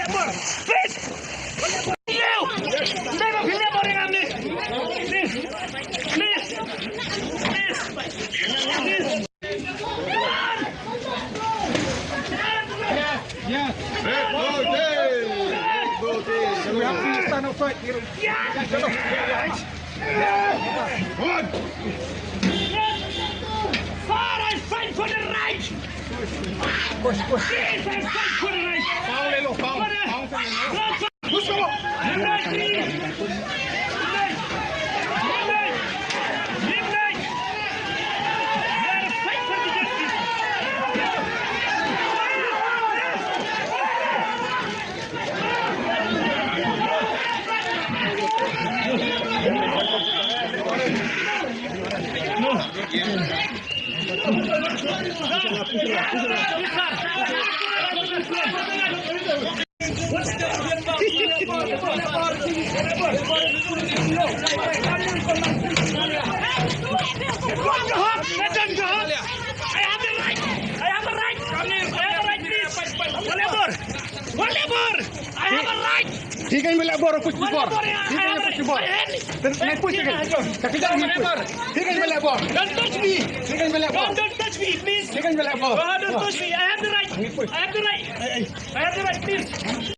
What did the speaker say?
labor. Please. No. Never feel labor in me. Please. Please. Please. Please. Yeah. Red Bull Team. We have to stand up right here. Good. Far I fight for the right. Push. Yes, I fight for the right. Push them up. He can be labor, push before. He can push before. Then push again. He can be labor. Don't touch me. He can be labor. Don't touch me, please. He can be labor. Don't touch me. I have the right. I have the right. I have the right, please.